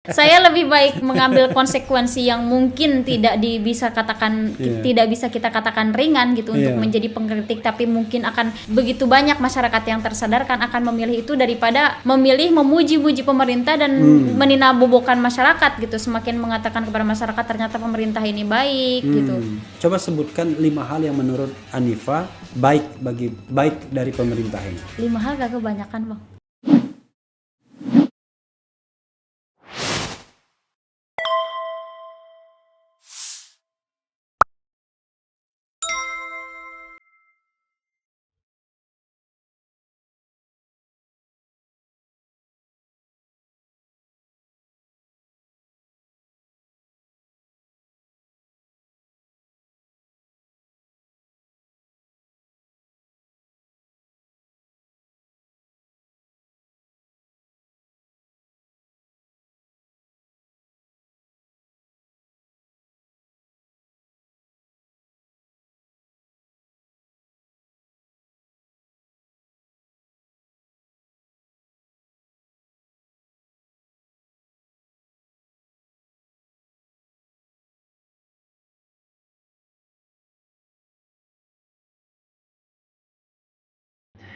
Saya lebih baik mengambil konsekuensi yang mungkin tidak bisa kita katakan ringan gitu untuk menjadi pengkritik, tapi mungkin akan begitu banyak masyarakat yang tersadarkan akan memilih itu daripada memilih memuji-muji pemerintah dan meninabobokan masyarakat gitu, semakin mengatakan kepada masyarakat ternyata pemerintah ini baik gitu. Coba sebutkan 5 hal yang menurut Anifa baik dari pemerintah ini. 5 hal gak kebanyakan, Bang.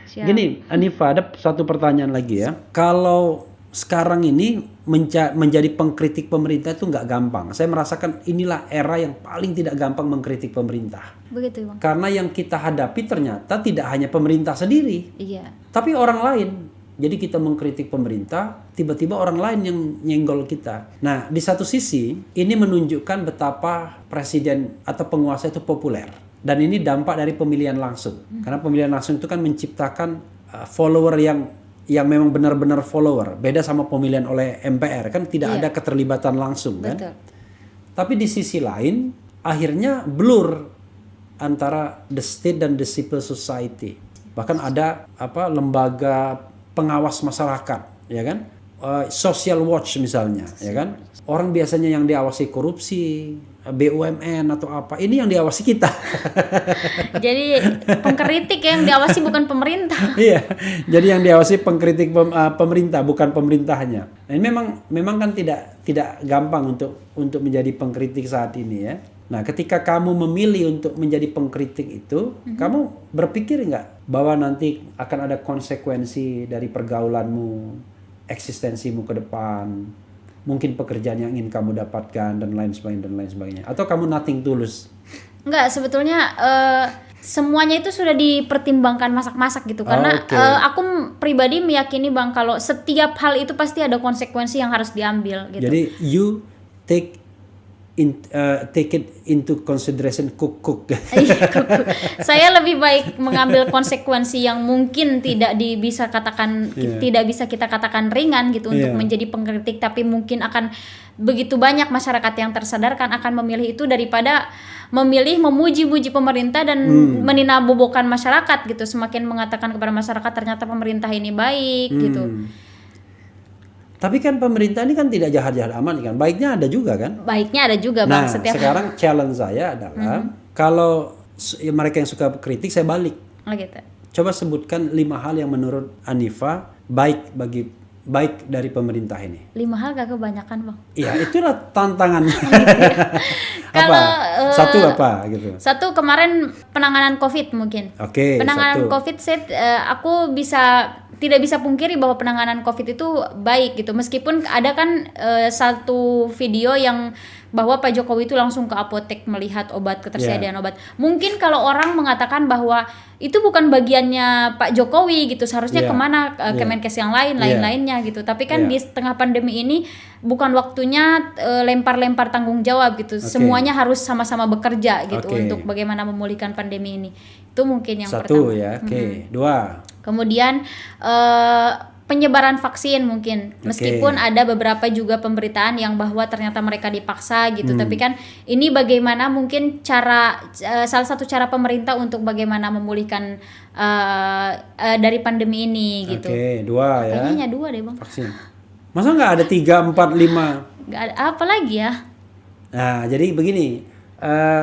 Siap. Gini, Anifa, ada satu pertanyaan lagi ya. Kalau sekarang ini menjadi pengkritik pemerintah itu nggak gampang. Saya merasakan inilah era yang paling tidak gampang mengkritik pemerintah. Begitu, Bang. Karena yang kita hadapi ternyata tidak hanya pemerintah sendiri, tapi orang lain. Jadi kita mengkritik pemerintah, tiba-tiba orang lain yang nyenggol kita. Nah, di satu sisi ini menunjukkan betapa presiden atau penguasa itu populer. Dan ini dampak dari pemilihan langsung. Karena pemilihan langsung itu kan menciptakan follower yang memang benar-benar follower. Beda sama pemilihan oleh MPR, kan tidak ada keterlibatan langsung. Betul. Kan? Tapi di sisi lain, akhirnya blur antara the state dan the civil society. Bahkan ada lembaga pengawas masyarakat, ya kan? Social Watch misalnya, ya kan? Orang biasanya yang diawasi korupsi, BUMN atau apa, ini yang diawasi kita. Jadi pengkritik yang diawasi bukan pemerintah. Iya, jadi yang diawasi pengkritik pemerintah bukan pemerintahnya. Nah, ini memang kan tidak gampang untuk menjadi pengkritik saat ini ya. Nah, ketika kamu memilih untuk menjadi pengkritik itu, kamu berpikir nggak bahwa nanti akan ada konsekuensi dari pergaulanmu, eksistensimu ke depan? Mungkin pekerjaan yang ingin kamu dapatkan dan lain sebagainya. Atau kamu nothing tulus? Enggak, sebetulnya semuanya itu sudah dipertimbangkan masak-masak gitu. Karena aku pribadi meyakini, Bang, kalau setiap hal itu pasti ada konsekuensi yang harus diambil gitu. Jadi you take it into consideration cook. Saya lebih baik mengambil konsekuensi yang mungkin tidak bisa kita katakan ringan gitu untuk menjadi pengkritik, tapi mungkin akan begitu banyak masyarakat yang tersadarkan akan memilih itu daripada memilih memuji-muji pemerintah dan meninabobokan masyarakat gitu, semakin mengatakan kepada masyarakat ternyata pemerintah ini baik gitu. Tapi kan pemerintah ini kan tidak jahat-jahat amat kan. Baiknya ada juga kan? Baiknya ada juga, Bang. Nah, sekarang challenge saya adalah kalau mereka yang suka kritik, saya balik. Oh gitu. Coba sebutkan 5 hal yang menurut Anifa baik dari pemerintah ini. 5 hal gak kebanyakan, Bang. Iya, itulah tantangannya. Kalau satu apa gitu? Satu, kemarin penanganan COVID mungkin. Oke. Penanganan COVID aku tidak bisa pungkiri bahwa penanganan COVID itu baik gitu. Meskipun ada kan satu video yang bahwa Pak Jokowi itu langsung ke apotek melihat ketersediaan obat. Mungkin kalau orang mengatakan bahwa itu bukan bagiannya Pak Jokowi gitu, seharusnya kemana Kemenkes yang lainnya gitu. Tapi kan di tengah pandemi ini bukan waktunya lempar-lempar tanggung jawab gitu. Semuanya harus sama-sama bekerja gitu untuk bagaimana memulihkan pandemi ini. Itu mungkin yang pertama. Satu ya, oke. 2. Kemudian penyebaran vaksin mungkin, meskipun ada beberapa juga pemberitaan yang bahwa ternyata mereka dipaksa gitu, tapi kan ini bagaimana mungkin salah satu cara pemerintah untuk bagaimana memulihkan dari pandemi ini gitu. Oke, 2 ya. Kayaknya 2 deh, Bang. Vaksin. Masa nggak ada 3, 4, 5? Nggak ada apa lagi ya? Nah, jadi begini,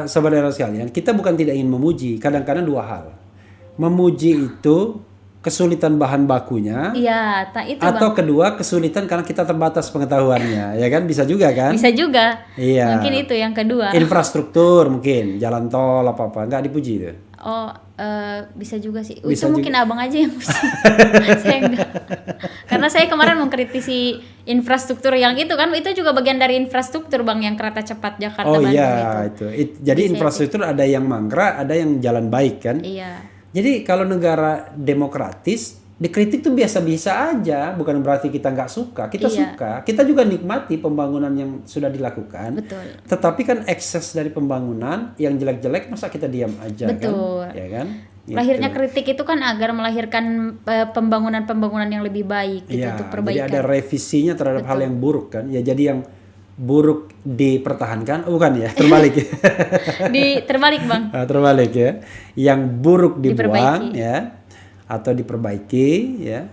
saudara sekalian, kita bukan tidak ingin memuji, kadang-kadang 2 hal. Memuji itu kesulitan bahan bakunya. Iya, itu atau Bang. kedua kesulitan karena kita terbatas pengetahuannya, ya kan, bisa juga kan? Bisa juga. Iya. Mungkin itu yang kedua. Infrastruktur mungkin, jalan tol apa nggak dipuji itu. Oh, bisa juga sih. Bisa itu mungkin abang aja yang puji. Saya enggak. Karena saya kemarin mengkritisi infrastruktur yang itu kan, itu juga bagian dari infrastruktur Bang, yang kereta cepat Jakarta Oh Bandung iya itu. jadi infrastruktur ada yang mangkrak, ada yang jalan baik kan. Iya. Jadi kalau negara demokratis dikritik tuh biasa-biasa aja, bukan berarti kita nggak suka. Kita suka, kita juga nikmati pembangunan yang sudah dilakukan. Betul. Tetapi kan ekses dari pembangunan yang jelek-jelek masa kita diam aja. Betul. Kan? Ya kan? Lahirnya kritik itu kan agar melahirkan pembangunan-pembangunan yang lebih baik gitu, Ya, untuk perbaikan. jadi ada revisinya terhadap hal yang buruk kan. Ya jadi yang buruk dipertahankan, bukan ya, terbalik. Terbalik Bang. Terbalik ya. Yang buruk dibuang Diperbaiki. ya, atau diperbaiki ya.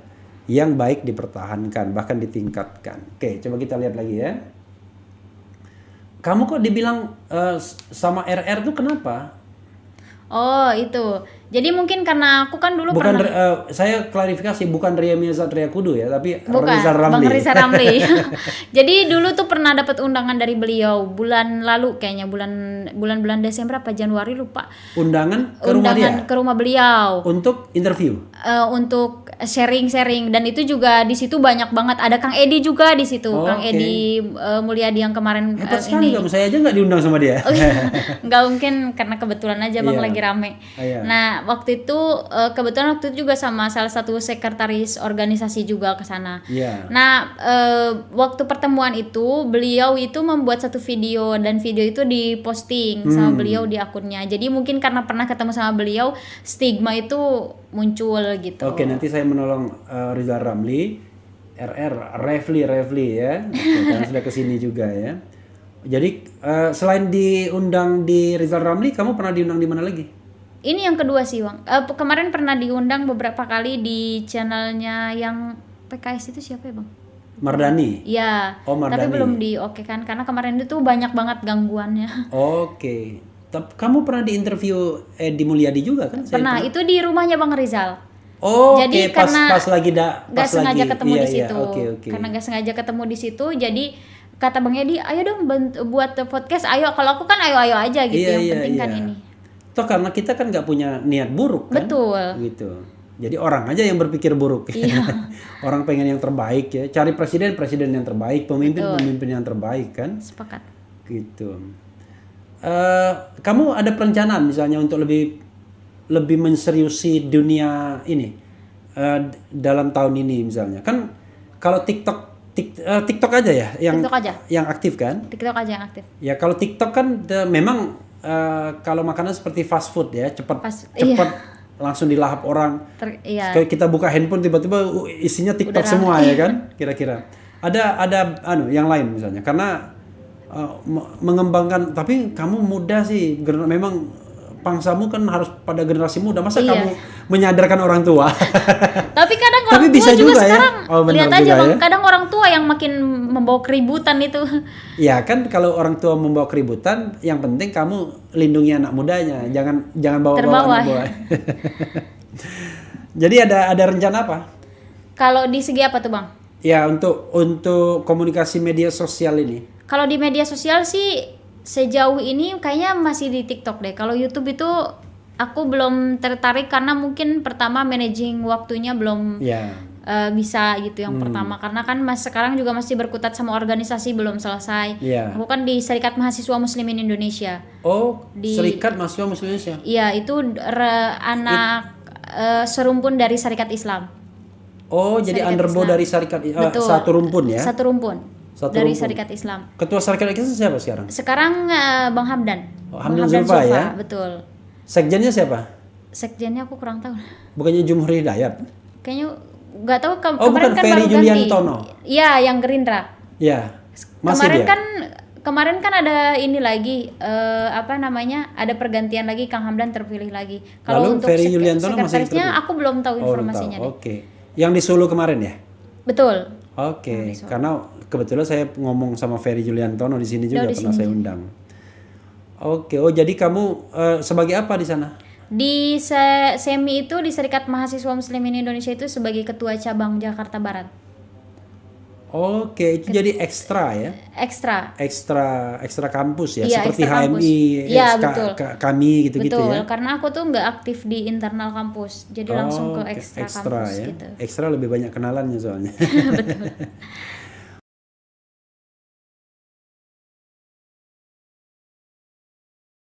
Yang baik dipertahankan, bahkan ditingkatkan. Oke, coba kita lihat lagi ya. Kamu kok dibilang sama RR tuh kenapa? Oh, itu. Jadi mungkin karena aku kan dulu Bukan pernah saya klarifikasi, bukan Ria Miazat Ria Kudu ya, tapi bukan Rizal Ramli. Bang Rizal Ramli. Jadi dulu tuh pernah dapat undangan dari beliau bulan lalu kayaknya, bulan Desember apa Januari lupa. Undangan ke rumah dia Ke rumah beliau untuk interview. untuk sharing-sharing, dan itu juga di situ banyak banget, ada Kang Edi juga di situ. Kang Oke. Edi Mulyadi yang kemarin Hebat sekali ini. kamu, saya aja nggak diundang sama dia. Nggak mungkin, karena kebetulan aja Bang Iya. lagi rame. Iya. Nah, waktu itu kebetulan waktu itu juga sama salah satu sekretaris organisasi juga ke sana. Iya. Nah, waktu pertemuan itu beliau itu membuat satu video, dan video itu diposting sama beliau di akunnya. Jadi mungkin karena pernah ketemu sama beliau, stigma itu muncul gitu. Oke, nanti saya menolong Rizal Ramli, Refli ya, karena sudah kesini juga ya. Jadi selain diundang di Rizal Ramli, kamu pernah diundang di mana lagi? Ini yang kedua sih Bang. Kemarin pernah diundang beberapa kali di channelnya yang PKS itu siapa ya Bang? Mardani. Iya. Oh, Mardani. Tapi belum di-oke kan, karena kemarin itu banyak banget gangguannya. Oke. Tapi kamu pernah diinterview Edi Mulyadi juga kan? Pernah, itu di rumahnya Bang Rizal. Oh, Jadi oke, pas lagi gak sengaja ketemu iya, di situ. Iya, oke. Karena gak sengaja ketemu di situ, jadi kata Bang Edi, ayo dong buat podcast, ayo. Kalau aku kan ayo aja gitu, Iya, yang penting kan iya. ini. Toh karena kita kan nggak punya niat buruk kan? Betul. Gitu. Jadi orang aja yang berpikir buruk. Iya. Orang pengen yang terbaik ya. Cari presiden yang terbaik, pemimpin yang terbaik kan? Sepakat. Gitu. Kamu ada perencanaan misalnya untuk lebih menseriusi dunia ini dalam tahun ini misalnya? Kan kalau TikTok aja ya TikTok aja. yang aktif kan? TikTok aja yang aktif. Ya kalau TikTok kan memang kalau makanan seperti fast food ya, cepat Iya. langsung dilahap orang. Iya. Kayak kita buka handphone tiba-tiba isinya TikTok Udah semua ya kan? Kira-kira. Ada yang lain misalnya, karena mengembangkan, tapi kamu muda sih, memang pangsamu kan harus pada generasi muda, masa Iya. kamu menyadarkan orang tua? Tapi kadang orang Tapi bisa tua juga juga ya. sekarang Oh, benar lihat aja juga Bang, ya. kadang orang tua yang makin membawa keributan itu. Ya kan, kalau orang tua membawa keributan, yang penting kamu lindungi anak mudanya, jangan bawa Terbawa. anak buah. Jadi ada rencana apa? Kalau di segi apa tuh Bang? Ya untuk komunikasi media sosial ini. Kalau di media sosial sih sejauh ini kayaknya masih di TikTok deh. Kalau YouTube itu aku belum tertarik, karena mungkin pertama managing waktunya belum Ya. bisa gitu yang pertama, karena kan sekarang juga masih berkutat sama organisasi, belum selesai. Iya. Aku kan di Serikat Mahasiswa Muslimin Indonesia. Oh, Di- Serikat Mahasiswa Muslim Indonesia. Iya, itu anak serumpun dari Serikat Islam. Oh, jadi Serikat underbow Islam. dari Serikat Betul. satu rumpun ya. Satu rumpun. Satu Dari rumpun. Serikat Islam. Ketua Serikat Islam siapa sekarang? Sekarang Bang Hamdan. Oh, Hamdan Zulfa ya? Betul. Sekjennya siapa? Sekjennya aku kurang tahu. Bukannya Jumhur Hidayat? Kayaknya nggak tahu Oh, kemarin bukan, kan Ferry baru Juliantono. ganti. Iya, yang Gerindra. Ya. Masih Kemarin dia. kemarin kan ada ini lagi apa namanya? Ada pergantian lagi, Kang Hamdan terpilih lagi. Lalu Ferry Juliantono masih sekretarisnya terpilih? aku belum tahu Oh, informasinya deh. Oke. Yang di Solo kemarin ya? Betul. Oke, karena kebetulan saya ngomong sama Ferry Juliantono di sini juga, di pernah sini. saya undang. Oke, oh jadi kamu sebagai apa di sana? Di SEMI itu, di Serikat Mahasiswa Muslimin Indonesia itu sebagai ketua cabang Jakarta Barat. Oke, itu jadi ekstra ya? Ekstra kampus ya, iya, seperti ekstra kampus. HMI, Iya, betul. kami gitu-gitu Betul, ya? karena aku tuh nggak aktif di internal kampus, jadi langsung ke ekstra kampus ya. gitu. Ekstra lebih banyak kenalannya soalnya. Betul.